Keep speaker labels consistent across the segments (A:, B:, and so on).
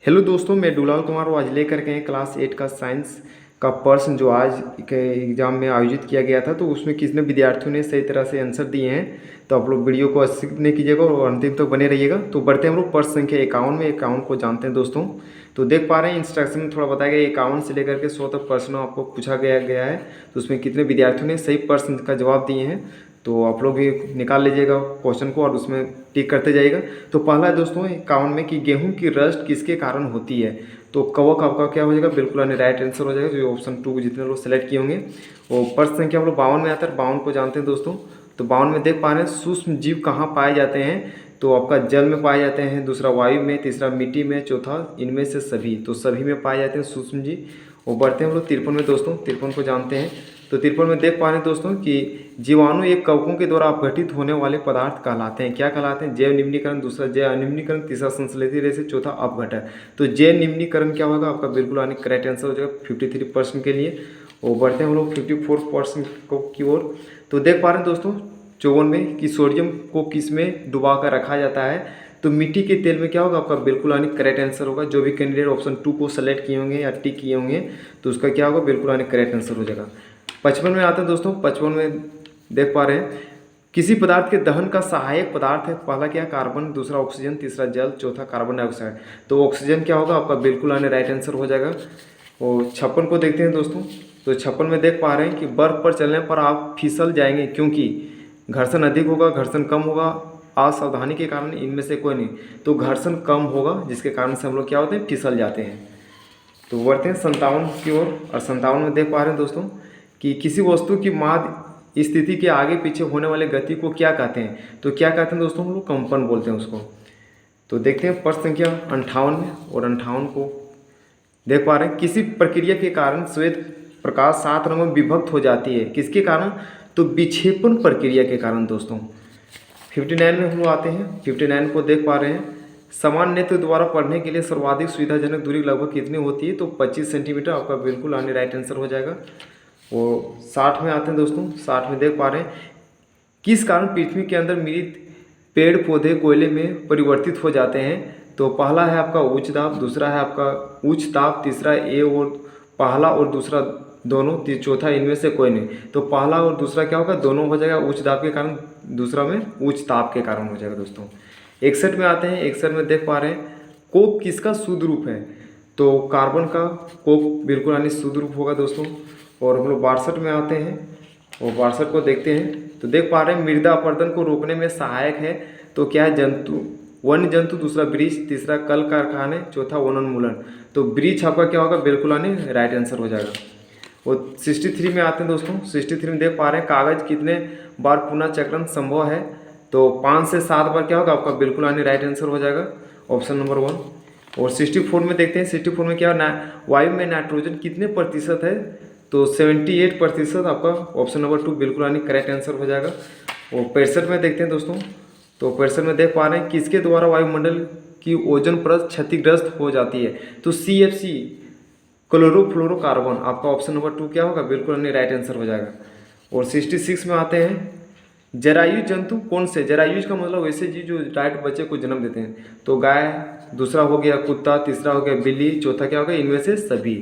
A: Hello दोस्तों, मैं दुलाल कुमार आज लेकर के क्लास 8 का साइंस का प्रश्न जो आज के एग्ज़ाम में आयोजित किया गया था, तो उसमें कितने विद्यार्थियों ने सही तरह से आंसर दिए हैं। तो आप लोग वीडियो को स्किप नहीं कीजिएगा और अंतिम तक बने रहिएगा। तो बढ़ते हैं हम लोग प्रश्न संख्या 51 में। 51 को जानते हैं दोस्तों। तो देख पा रहे हैं इंस्ट्रक्शन में थोड़ा बताया गया 51 से लेकर के 100 तक प्रश्न आपको पूछा गया है। तो उसमें कितने विद्यार्थियों ने सही प्रश्न का जवाब दिए हैं, तो आप लोग भी निकाल लीजिएगा क्वेश्चन को और उसमें टिक करते जाइएगा। तो पहला है दोस्तों 51 में कि गेहूं की रस्ट किसके कारण होती है। तो कवक आपका क्या हो जाएगा, बिल्कुल यानी राइट आंसर हो जाएगा, जो ऑप्शन 2 जितने लोग सेलेक्ट किए होंगे। और प्रश्न संख्या हम लोग 52 में आता है। 52 को जानते हैं दोस्तों। तो 52 में देख पा रहे हैं सूक्ष्म जीव कहाँ पाए जाते हैं। तो आपका जल में पाए जाते हैं, दूसरा वायु में, तीसरा मिट्टी में, चौथा इनमें से सभी। तो सभी में पाए जाते हैं सूक्ष्म जीव। और बढ़ते हैं हम लोग 53 में दोस्तों। 53 को जानते हैं। तो 53 में देख पा रहे हैं दोस्तों कि जीवाणु एक कवकों के द्वारा अपघटित होने वाले पदार्थ कहलाते हैं। क्या कहलाते हैं? जैव निम्नीकरण, दूसरा जैव अनिम्नीकरण, तीसरा संश्लेषित रेशे, चौथा अपघटन। तो जैव निम्नीकरण क्या होगा आपका, बिल्कुल यानी करेक्ट आंसर हो जाएगा 53% के लिए। और बढ़ते हैं हम लोग 54% की ओर। तो देख पा रहे हैं दोस्तों 54 में कि सोडियम को किस में डुबा कर रखा जाता है। तो मिट्टी के तेल में क्या होगा आपका, बिल्कुल यानी करेक्ट आंसर होगा। जो भी कैंडिडेट ऑप्शन 2 को सेलेक्ट किए होंगे या टिक किए होंगे, तो उसका क्या होगा, बिल्कुल यानी करेक्ट आंसर हो जाएगा। 55 में आते हैं दोस्तों। 55 में देख पा रहे हैं किसी पदार्थ के दहन का सहायक पदार्थ है। पहला क्या, कार्बन, दूसरा ऑक्सीजन, तीसरा जल, चौथा कार्बन डाइऑक्साइड। तो ऑक्सीजन क्या होगा आपका, बिल्कुल यानी राइट आंसर हो जाएगा। और 56 को देखते हैं दोस्तों। तो 56 में देख पा रहे हैं कि बर्फ पर चलने पर आप फिसल जाएंगे, क्योंकि घर्षण अधिक होगा, घर्षण कम होगा, असावधानी के कारण इनमें से कोई नहीं। तो घर्षण कम होगा, जिसके कारण से हम लोग क्या होते हैं, फिसल जाते हैं। तो बढ़ते हैं 57 की ओर। और 57 में देख पा रहे हैं दोस्तों कि किसी वस्तु की माध्य स्थिति के आगे पीछे होने वाले गति को क्या कहते हैं। तो क्या कहते हैं दोस्तों, हम लोग कंपन बोलते हैं उसको। तो देखते हैं प्रश्न संख्या 58 में। और 58 को देख पा रहे हैं किसी प्रक्रिया के कारण श्वेत प्रकाश 7 रंगों में विभक्त हो जाती है। किसके कारण? तो विक्षेपण प्रक्रिया के कारण दोस्तों। 59 में हम लोग आते हैं। 59 को देख पा रहे हैं समान नेत्र द्वारा पढ़ने के लिए सर्वाधिक सुविधाजनक दूरी लगभग कितनी होती है। तो 25 सेंटीमीटर आपका बिल्कुल आने राइट आंसर हो जाएगा। और 60 में आते हैं दोस्तों। 60 में देख पा रहे हैं किस कारण पृथ्वी के अंदर मृत पेड़ पौधे कोयले में परिवर्तित हो जाते हैं। तो पहला है आपका उच्च दाब, दूसरा है आपका उच्च ताप, तीसरा ए और पहला और दूसरा दोनों, चौथा इनमें से कोई नहीं। तो पहला और दूसरा क्या होगा, दोनों हो जाएगा उच्च दाब के कारण, दूसरा में उच्च ताप के कारण हो जाएगा दोस्तों। 61 में आते हैं। 61 में देख पा रहे हैं कोक किसका शुद्ध रूप है। तो कार्बन का कोक बिल्कुल यानी शुद्ध रूप होगा दोस्तों। और हम लोग 62 में आते हैं और 62 को देखते हैं। तो देख पा रहे हैं मृदा अपरदन को रोकने में सहायक है। तो क्या है, जंतु, वन्य जंतु, दूसरा वृक्ष, तीसरा कल कारखाने, चौथा वनोन्मूलन। तो वृक्ष आपका क्या होगा, बिल्कुल यानी राइट आंसर हो जाएगा। और 63 में आते हैं दोस्तों। 63 में देख पा रहे हैं कागज कितने बार पुनः चक्रण संभव है। तो 5 से 7 बार क्या होगा आपका, बिल्कुल यानी राइट आंसर हो जाएगा ऑप्शन नंबर 1। और 64 में देखते हैं। 64 में क्या वायु में नाइट्रोजन कितने प्रतिशत है। तो 78% आपका ऑप्शन नंबर 2 बिल्कुल यानी करेक्ट आंसर हो जाएगा। और 65 में देखते हैं दोस्तों। तो 65 में देख पा रहे हैं किसके द्वारा वायुमंडल की ओजोन परत क्षतिग्रस्त हो जाती है। तो CFC, क्लोरोफ्लोरोकार्बन, आपका ऑप्शन नंबर 2 क्या होगा, बिल्कुल यानी राइट आंसर हो जाएगा। और 66 में आते हैं जरायुज जंतु कौन से। जरायुज का मतलब वैसे जीव जो डायरेक्ट बच्चे को जन्म देते हैं। तो गाय, दूसरा हो गया कुत्ता, तीसरा हो गया बिल्ली, चौथा क्या होगा, इनमें से सभी।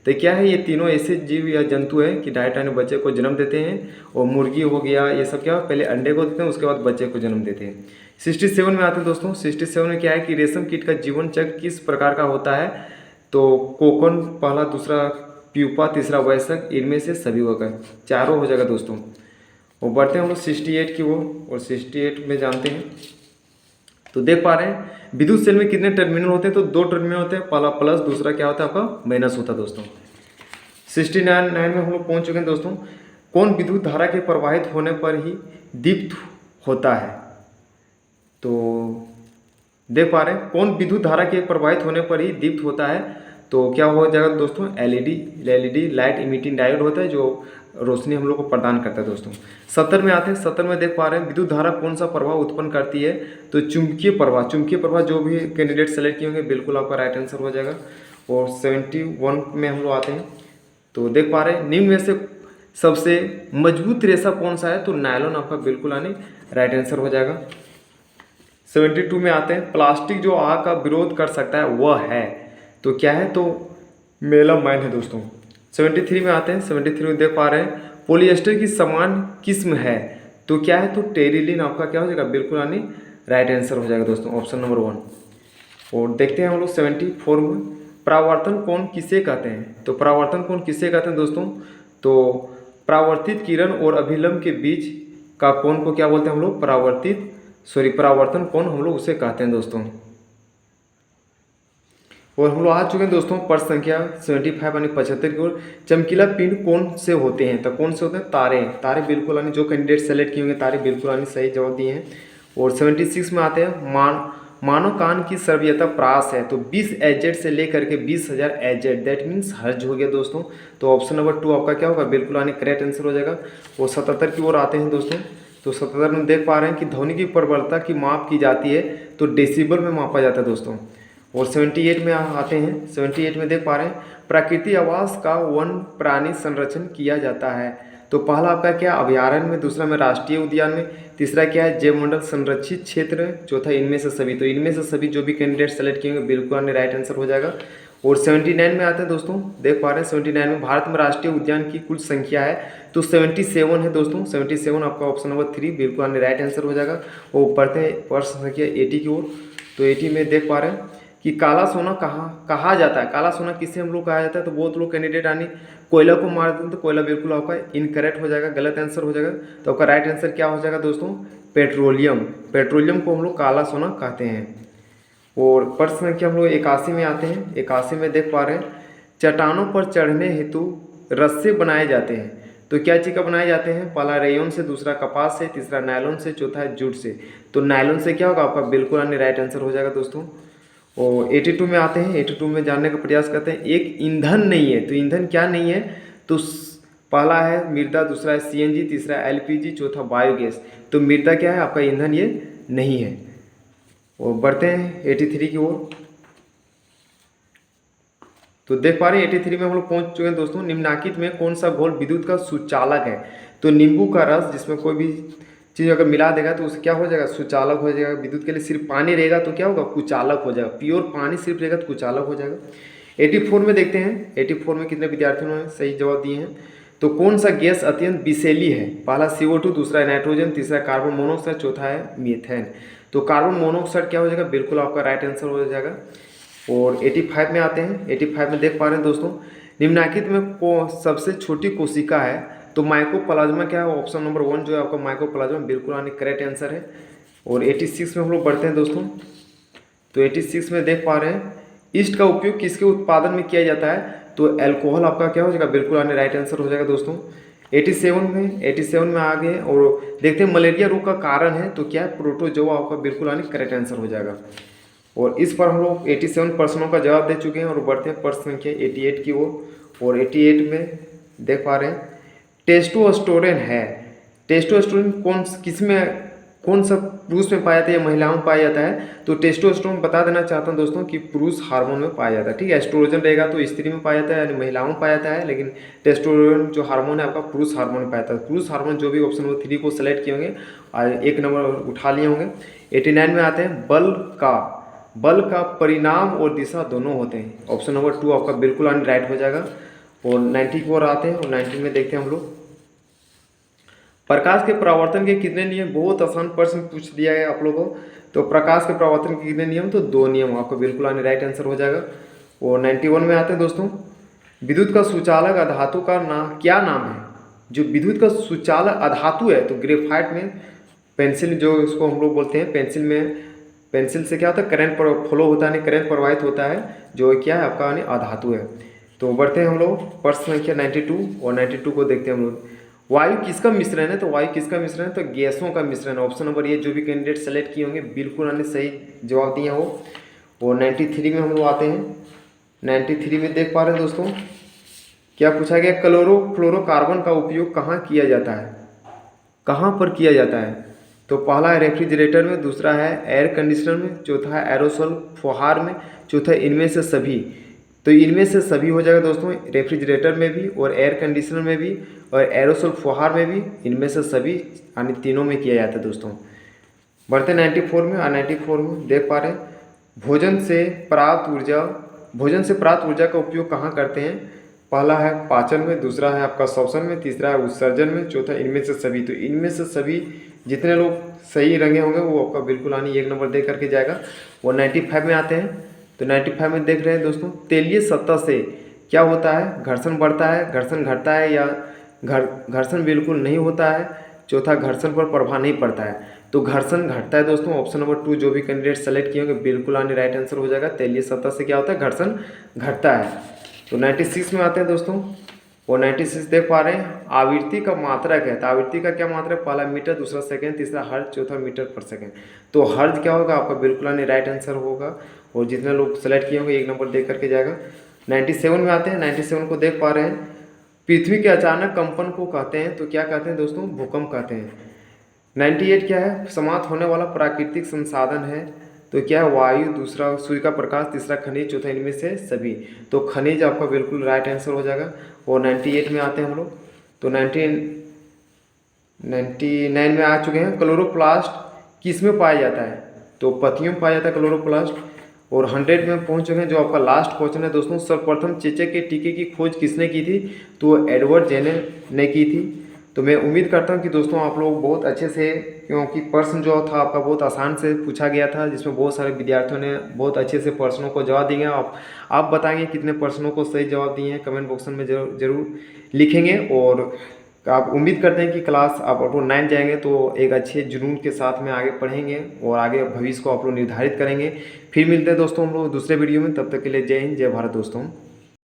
A: तो क्या है, ये तीनों ऐसे जीव या जंतु हैं कि डायरेक्ट यानी बच्चे को जन्म देते हैं। और मुर्गी हो गया, ये सब क्या, पहले अंडे को देते हैं, उसके बाद बच्चे को जन्म देते हैं। 67 में आते हैं दोस्तों। 67 में क्या है कि रेशम कीट का जीवन चक्र किस प्रकार का होता है। तो कोकन पहला, दूसरा प्यूपा, तीसरा वयस्क, इनमें से सभी होगा, चारों हो जाएगा दोस्तों। और बढ़ते हैं हम लोग 68 की ओर। और 68 में जानते हैं। तो देख पा रहे हैं विद्युत सेल में कितने टर्मिनल होते हैं। तो 2 टर्मिनल होते हैं, पहला प्लस, दूसरा क्या होता है आपका माइनस होता है दोस्तों। 69 में हम लोग पहुंच चुके हैं दोस्तों। कौन विद्युत धारा के प्रवाहित होने पर ही दीप्त होता है। तो देख पा रहे हैं कौन विद्युत धारा के प्रवाहित होने पर ही दीप्त होता है। तो क्या हो जाएगा दोस्तों, एलईडी लाइट इमिटिंग डायोड होता है, जो रोशनी हम लोग को प्रदान करता है दोस्तों। 70 में आते हैं। 70 में देख पा रहे हैं विद्युत धारा कौन सा प्रभाव उत्पन्न करती है। तो चुंबकीय प्रवाह। चुंबकीय प्रवाह जो भी कैंडिडेट सेलेक्ट किए होंगे बिल्कुल आपका राइट आंसर हो जाएगा। और 71 में हम लोग आते हैं। तो देख पा रहे हैं निम्न में से सबसे मजबूत रेशा कौन सा है। तो नायलॉन आपका बिल्कुल यानी राइट आंसर हो जाएगा। 72 में आते हैं। प्लास्टिक जो आग का विरोध कर सकता है वह है। तो क्या है, तो मेलामाइन है दोस्तों। 73 में आते हैं, 73 में देख पा रहे हैं पॉलिएस्टर की समान किस्म है, तो क्या है, तो टेरिलिन आपका क्या हो जाएगा, बिल्कुल यानी राइट आंसर हो जाएगा दोस्तों, ऑप्शन नंबर 1। और देखते हैं हम लोग 74 में, परावर्तन कोण किसे कहते हैं। तो परावर्तन कोण किसे कहते हैं दोस्तों, तो परावर्तित किरण और अभिलंब के बीच का कोण को क्या बोलते हैं हम लोग, परावर्तन कोण हम लोग उसे कहते हैं दोस्तों। और हम लोग आ चुके हैं दोस्तों प्रश्न संख्या 75 यानी 75 की ओर। चमकीला पिंड कौन से होते हैं, तो कौन से होते हैं, तारे। तारे बिल्कुल यानी जो कैंडिडेट सेलेक्ट किए होंगे तारे बिल्कुल यानी सही जवाब दिए हैं। और 76 में आते हैं मानव कान की सर्वयता प्रास है, तो 20 एजेड से लेकर के 20,000 एजेड, दैट मीन्स हर्ज हो गया दोस्तों। तो ऑप्शन नंबर 2 आपका क्या होगा, बिल्कुल यानी करेक्ट आंसर हो जाएगा। और 77 की ओर आते हैं दोस्तों। तो 77 में देख पा रहे हैं कि ध्वनि की प्रबलता की माप की जाती है, तो डेसिबल में मापा जाता है दोस्तों। और 78 में आते हैं, 78 में देख पा रहे हैं प्राकृतिक आवास का वन प्राणी संरक्षण किया जाता है। तो पहला आपका क्या, अभयारण्य में, दूसरा में राष्ट्रीय उद्यान में, तीसरा क्या है, जैव मंडल संरक्षित क्षेत्र, चौथा इनमें से सभी। तो इनमें से सभी जो भी कैंडिडेट सेलेक्ट किए होंगे बिल्कुल राइट आंसर हो जाएगा। और 79 में आते हैं दोस्तों, देख पा रहे हैं 79 में भारत में राष्ट्रीय उद्यान की कुल संख्या है, तो 77 है दोस्तों। 77 आपका ऑप्शन नंबर 3 बिल्कुल राइट आंसर हो जाएगा। और बढ़ते हैं प्रश्न संख्या 80 की ओर। तो 80 में देख पा रहे हैं कि काला सोना कहा जाता है, काला सोना किसे हम लोग कहा जाता है, तो बहुत लोग कैंडिडेट यानी कोयला को मार देते हैं, तो कोयला बिल्कुल आपका इनकरेक्ट हो जाएगा, गलत आंसर हो जाएगा। तो आपका राइट आंसर क्या हो जाएगा दोस्तों, पेट्रोलियम। पेट्रोलियम को हम लोग काला सोना कहते हैं। और प्रश्न संख्या हम लोग 81 में आते हैं। 81 में देख पा रहे हैं चट्टानों पर चढ़ने हेतु रस्से बनाए जाते हैं, तो क्या चीज़ का बनाए जाते हैं, पहला रेयन से, दूसरा कपास से, तीसरा नायलॉन से, चौथा है जूट से। तो नायलॉन से क्या होगा आपका, बिल्कुल यानी राइट आंसर हो जाएगा दोस्तों। और 82 में आते हैं। 82 में जानने का प्रयास करते हैं, एक ईंधन नहीं है, तो ईंधन क्या नहीं है, तो पहला है मृदा, दूसरा है सीएनजी, तीसरा एलपीजी, चौथा बायोगैस। तो मृदा क्या है आपका, ईंधन ये नहीं है। और बढ़ते हैं 83 की ओर। तो देख पा रहे हैं 83 में हम लोग पहुंच चुके हैं दोस्तों। निम्नलिखित में कौन सा घोल विद्युत का सुचालक है, तो नींबू का रस जिसमें कोई भी चीज़ अगर मिला देगा तो उससे क्या हो जाएगा, सुचालक हो जाएगा। विद्युत के लिए सिर्फ पानी रहेगा तो क्या होगा, कुचालक हो जाएगा। प्योर पानी सिर्फ रहेगा तो कुचालक हो जाएगा। 84 में देखते हैं, 84 में कितने विद्यार्थियों ने सही जवाब दिए हैं। तो कौन सा गैस अत्यंत विषैली है, पहला CO2, दूसरा है नाइट्रोजन, तीसरा कार्बन मोनोऑक्साइड, चौथा है मीथेन। तो कार्बन मोनोऑक्साइड क्या हो जाएगा, बिल्कुल आपका राइट आंसर हो जाएगा। और 85 में आते हैं। 85 में देख पा रहे हैं दोस्तों, निम्नलिखित में सबसे छोटी कोशिका है, तो माइकोप्लाज्मा क्या है, ऑप्शन नंबर 1 जो है आपका माइकोप्लाज्मा बिल्कुल यानी करेक्ट आंसर है। और 86 में हम लोग बढ़ते हैं दोस्तों। तो 86 में देख पा रहे हैं ईस्ट का उपयोग किसके उत्पादन में किया जाता है, तो अल्कोहल आपका क्या हो जाएगा, बिल्कुल यानी राइट आंसर हो जाएगा दोस्तों। 87 में आ गए। और देखते हैं मलेरिया रोग का कारण है, तो क्या है, प्रोटोजोआ आपका बिल्कुल यानी करेक्ट आंसर हो जाएगा। और इस पर हम लोग 87 प्रश्नों का जवाब दे चुके हैं। और बढ़ते हैं प्रश्न संख्या 88 की ओर। और 88 में देख पा रहे हैं टेस्टोस्टेरोन है, टेस्टोस्टेरोन कौन सा पुरुष में पाया जाता है या महिलाओं में पाया जाता है, तो टेस्टोस्टेरोन बता देना चाहता हूं दोस्तों कि पुरुष हार्मोन में पाया जाता है। ठीक है, एस्ट्रोजन रहेगा तो स्त्री में पाया जाता है यानी महिलाओं में पाया जाता है, लेकिन टेस्टोस्टेरोन जो हार्मोन है आपका पुरुष हार्मोन में पाया जाता है। पुरुष हार्मोन जो भी ऑप्शन नंबर 3 को सेलेक्ट किए होंगे और 1 नंबर उठा लिए होंगे। 89 में आते हैं बल का परिणाम और दिशा दोनों होते हैं, ऑप्शन नंबर 2 आपका बिल्कुल राइट हो जाएगा। और 90 की ओर आते हैं। और 90 में देखते हैं हम लोग प्रकाश के परावर्तन के कितने नियम, बहुत आसान प्रश्न पूछ दिया है आप लोगों को। तो प्रकाश के परावर्तन के कितने नियम, तो 2 नियम, आपको बिल्कुल राइट आंसर हो जाएगा। और 91 में आते हैं दोस्तों, विद्युत का सुचालक अधातु का क्या नाम है, जो विद्युत का सुचालक अधातु है, तो ग्रेफाइट में पेंसिल जो इसको हम लोग बोलते हैं, पेंसिल से क्या होता है, करंट फ्लो होता है, करंट प्रवाहित होता है, जो क्या है आपका अधातु है। तो बढ़ते हैं हम लोग प्रश्न संख्या 92। और 92 को देखते हैं हम लोग, वायु किसका मिश्रण है, तो वायु किसका मिश्रण है, तो गैसों का मिश्रण। ऑप्शन नंबर ये जो भी कैंडिडेट सेलेक्ट किए होंगे बिल्कुल सही जवाब दिया हो। और 93 में हम लोग आते हैं। 93 में देख पा रहे हैं दोस्तों, क्या पूछा गया, क्लोरोफ्लोरोकार्बन का उपयोग कहाँ किया जाता है, कहाँ पर किया जाता है, तो पहला है रेफ्रिजरेटर में, दूसरा है एयर कंडीशनर में, चौथा है एरोसोल फुहार में, चौथा इनमें से सभी। तो इनमें से सभी हो जाएगा दोस्तों, रेफ्रिजरेटर में भी और एयर कंडीशनर में भी और एरोसोल फुहार में भी, इनमें से सभी यानी तीनों में किया जाता है दोस्तों। बढ़ते 94 में। और 94 में देख पा रहे हैं भोजन से प्राप्त ऊर्जा भोजन से प्राप्त ऊर्जा का उपयोग कहाँ करते हैं? पहला है पाचन में, दूसरा है आपका श्वसन में, तीसरा है उत्सर्जन में, चौथा इनमें से सभी। तो इनमें से सभी जितने लोग सही रंगे होंगे वो आपका बिल्कुल आनी 1 नंबर दे करके जाएगा। वो 95 में आते हैं। तो 95 में देख रहे हैं दोस्तों, तेलीय सतह से क्या होता है? घर्षण बढ़ता है, घर्षण घटता है या घर्षण बिल्कुल नहीं होता है। चौथा, घर्षण पर प्रभाव नहीं पड़ता है। तो घर्षण घटता है दोस्तों। ऑप्शन नंबर 2 जो भी कैंडिडेट सेलेक्ट किए होंगे बिल्कुल आने राइट आंसर हो जाएगा। तेलीय सतह से क्या होता है? घर्षण घटता है। तो 96 में आते हैं दोस्तों। और 96 देख पा रहे हैं, आवृत्ति का मात्रक है। तो आवृत्ति का क्या मात्रक? पहला मीटर, दूसरा सेकंड, तीसरा हर्ज, चौथा मीटर पर सेकंड। तो हर्ज क्या होगा? आपका बिल्कुल आने राइट आंसर होगा। और जितने लोग सेलेक्ट किए होंगे 1 नंबर दे करके जाएगा। 97 में आते हैं। 97 को देख पा रहे हैं, पृथ्वी के अचानक कंपन को कहते हैं। तो क्या कहते हैं दोस्तों? भूकंप कहते हैं। 98 क्या है? समाप्त होने वाला प्राकृतिक संसाधन है। तो क्या है? वायु, दूसरा सूर्य का प्रकाश, तीसरा खनिज, चौथा इनमें से सभी। तो खनिज आपका बिल्कुल राइट आंसर हो जाएगा। और 98 में आते हैं हम लोग। तो 99 में आ चुके हैं। क्लोरोप्लास्ट किस में पाया जाता है? तो पत्तियों में पाया जाता है क्लोरोप्लास्ट। और 100 में पहुंच चुके हैं। जो आपका लास्ट क्वेश्चन है दोस्तों, सर्वप्रथम चेचक के टीके की खोज किसने की थी? तो एडवर्ड जेनर ने की थी। तो मैं उम्मीद करता हूं कि दोस्तों आप लोग बहुत अच्छे से, क्योंकि प्रश्न जो था आपका बहुत आसान से पूछा गया था, जिसमें बहुत सारे विद्यार्थियों ने बहुत अच्छे से प्रश्नों को जवाब दिए। आप बताएंगे कितने प्रश्नों को सही जवाब दिए हैं, कमेंट बॉक्स में जरूर लिखेंगे। और आप उम्मीद करते हैं कि क्लास आप लोग 9 जाएंगे तो एक अच्छे जुनून के साथ में आगे पढ़ेंगे और आगे भविष्य को आप लोग निर्धारित करेंगे। फिर मिलते हैं दोस्तों हम लोग दूसरे वीडियो में। तब तक के लिए जय हिंद, जय भारत दोस्तों।